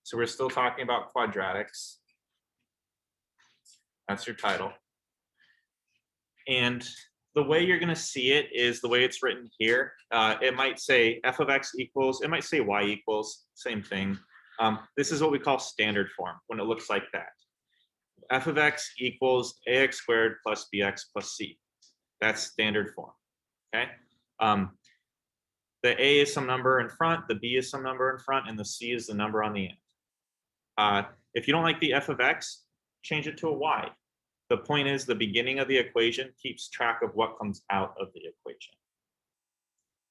So we're still talking about quadratics. That's your title. And the way you're going to see it is the way it's written here. It might say f of x equals, it might say y equals, same thing. This is what we call standard form when it looks like that. F of x equals ax squared plus bx plus c. That's standard form, okay? The a is some number in front, the b is some number in front, and the c is the number on the end. If you don't like the f of x, change it to a y. The point is the beginning of the equation keeps track of what comes out of the equation.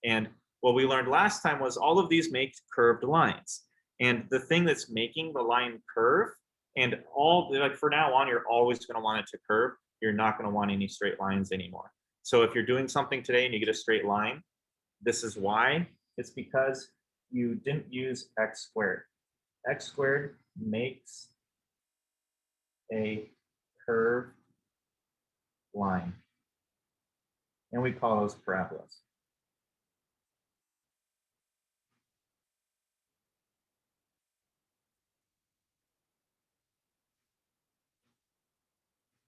And what we learned last time was all of these make curved lines. And the thing that's making the line curve, and all, like for now on, you're always going to want it to curve. You're not going to want any straight lines anymore. So if you're doing something today and you get a straight line, this is why. It's because you didn't use x squared. X squared makes a curved line. And we call those parabolas.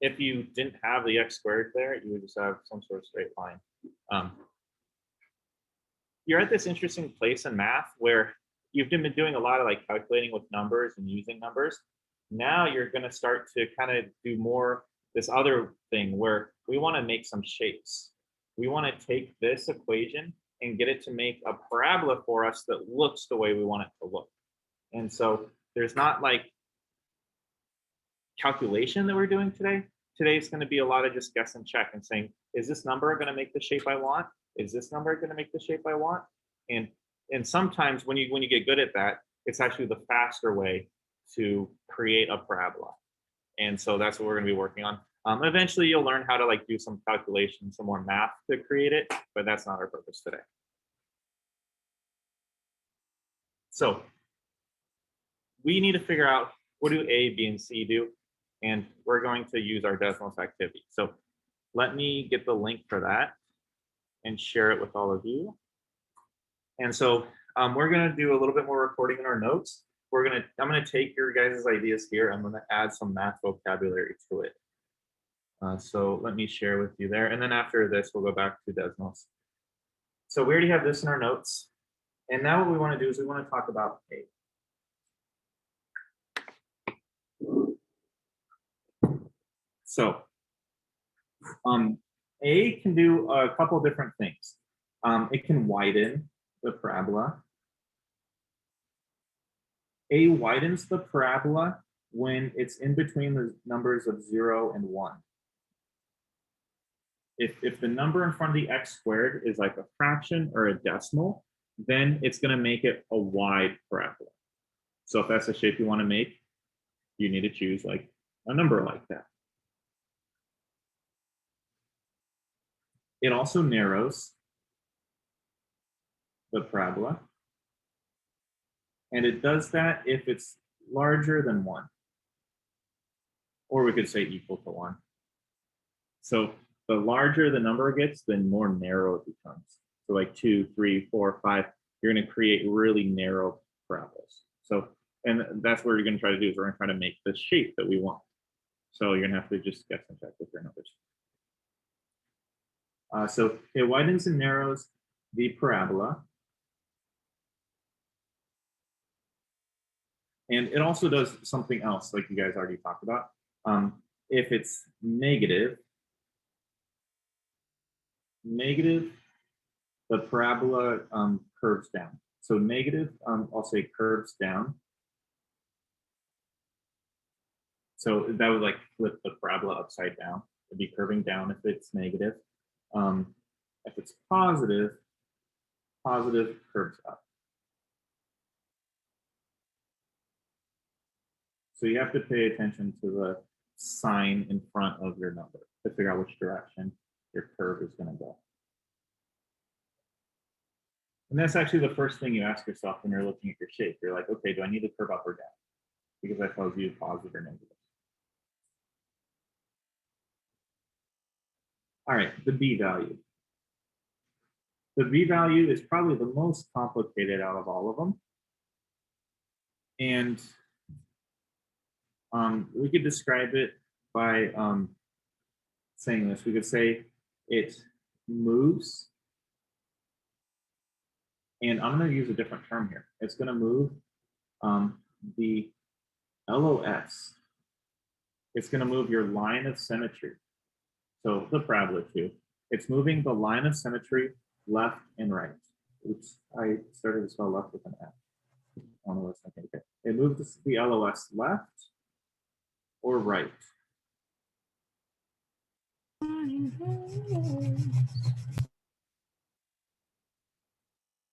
If you didn't have the x squared there, you would just have some sort of straight line. You're at this interesting place in math where you've been doing a lot of like calculating with numbers and using numbers. Now you're going to start to kind of do more this other thing where we want to make some shapes. We want to take this equation and get it to make a parabola for us that looks the way we want it to look. And so there's not like calculation that we're doing today. Today is going to be a lot of just guess and check and saying, is this number going to make the shape I want? Is this number going to make the shape I want? And sometimes when you get good at that, it's actually the faster way to create a parabola. And so that's what we're going to be working on. Eventually you'll learn how to like do some calculation, some more math to create it, but that's not our purpose today. So we need to figure out what do A, B, and C do, and we're going to use our Desmos activity. So let me get the link for that and share it with all of you. And so we're going to do a little bit more recording in our notes. I'm going to take your guys' ideas here. I'm going to add some math vocabulary to it. So let me share with you there. And then after this, we'll go back to Desmos. So we already have this in our notes. And now what we want to do is we want to talk about A. So A can do a couple different things. It can widen the parabola. A widens the parabola when it's in between the numbers of 0 and 1. If the number in front of the x squared is like a fraction or a decimal, then it's going to make it a wide parabola. So if that's the shape you want to make, you need to choose like a number like that. It also narrows the parabola. And it does that if it's larger than 1. Or we could say equal to 1. So the larger the number gets, the more narrow it becomes. So like 2, 3, 4, 5, you're going to create really narrow parabolas. So, and that's what you're going to try to do is we're going to try to make the shape that we want. So you're going to have to just guess and check with your numbers. So it widens and narrows the parabola. And it also does something else, like you guys already talked about. If it's negative, the parabola curves down. So negative, I'll say curves down. So that would like flip the parabola upside down. It'd be curving down if it's negative. If it's positive, positive curves up. So you have to pay attention to the sign in front of your number to figure out which direction your curve is going to go. And that's actually the first thing you ask yourself when you're looking at your shape. You're like, okay, do I need to curve up or down? Because that tells you positive or negative. All right, the B value. The B value is probably the most complicated out of all of them. And We could describe it by saying this. We could say it moves, and I'm going to use a different term here. It's going to move the LOS. It's going to move your line of symmetry. So the parabola too. It's moving the line of symmetry left and right. Oops, I started to spell left with an F. Okay. It moves the LOS left or right.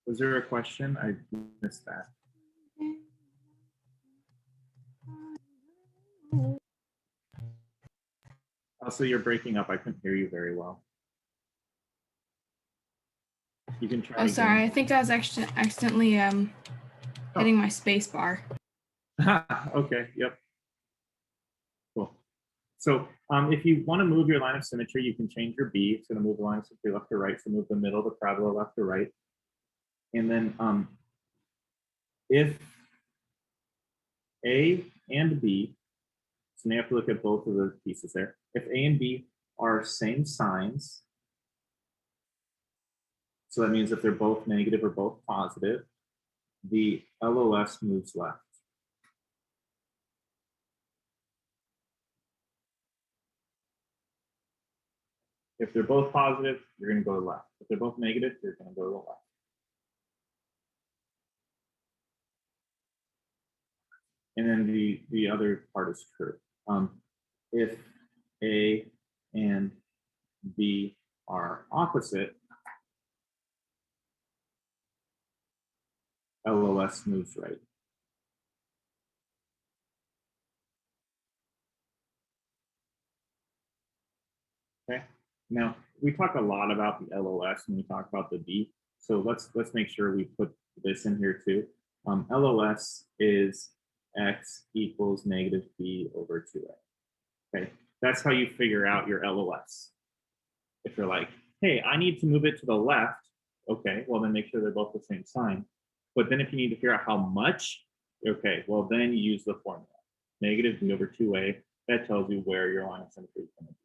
Was there a question? I missed that. Also, you're breaking up. I couldn't hear you very well. You can try. Oh, sorry. I think I was actually accidentally hitting my space bar. Okay. Yep. Cool. So if you want to move your line of symmetry, you can change your B. It's going to move the line of symmetry left to right. So move the middle of the parabola left to right. And then if A and B, so now you have to look at both of the pieces there. If A and B are same signs, so that means if they're both negative or both positive, the LOS moves left. If they're both positive, you're going to go to the left. If they're both negative, you're going to go to the left. And then the other part is true. If A and B are opposite, LOS moves right. Okay. Now we talk a lot about the LOS when we talk about the B. So let's make sure we put this in here too. LOS is x equals negative b over 2a. Okay, that's how you figure out your LOS. If you're like, hey, I need to move it to the left, okay, well then make sure they're both the same sign. But then if you need to figure out how much, okay, well then you use the formula. Negative b over 2a, that tells you where your line of symmetry is going to be.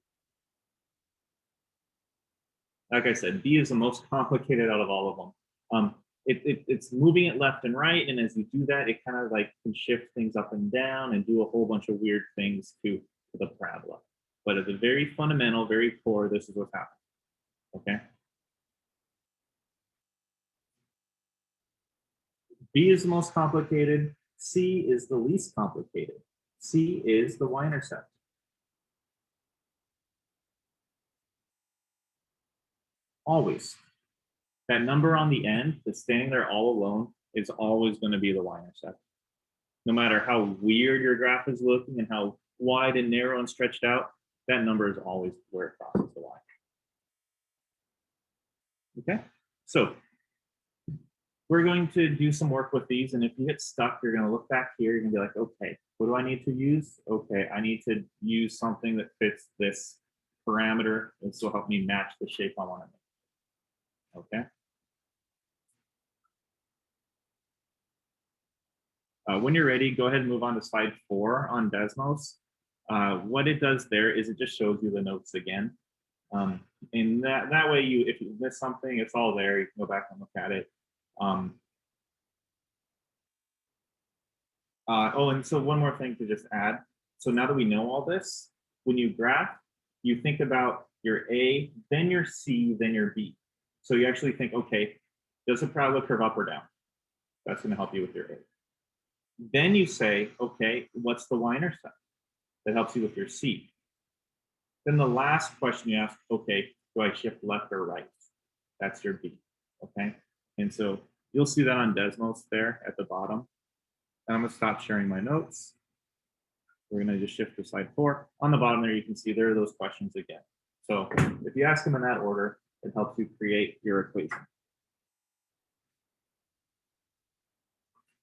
Like I said, B is the most complicated out of all of them. It's moving it left and right, and as you do that, it kind of like can shift things up and down and do a whole bunch of weird things to the parabola. But at the very fundamental, very core, this is what's happening. Okay. B is the most complicated. C is the least complicated. C is the y-intercept. Always. That number on the end that's standing there all alone is always going to be the y-intercept. No matter how weird your graph is looking and how wide and narrow and stretched out, that number is always where it crosses the y. Okay, so we're going to do some work with these, and if you get stuck, you're going to look back here, you're going to be like, okay, what do I need to use? Okay, I need to use something that fits this parameter. This will help me match the shape I want to make. Okay. When you're ready, go ahead and move on to slide 4 on Desmos. What it does there is it just shows you the notes again. And that way, if you miss something, it's all there. You can go back and look at it. And so one more thing to just add. So now that we know all this, when you graph, you think about your A, then your C, then your B. So you actually think, okay, does the parabola curve up or down? That's going to help you with your A. Then you say, okay, what's the y-intercept? That helps you with your C. Then the last question you ask, okay, do I shift left or right? That's your B, okay? And so you'll see that on Desmos there at the bottom. And I'm gonna stop sharing my notes. We're gonna just shift to slide 4. On the bottom there, you can see there are those questions again. So if you ask them in that order, it helps you create your equation.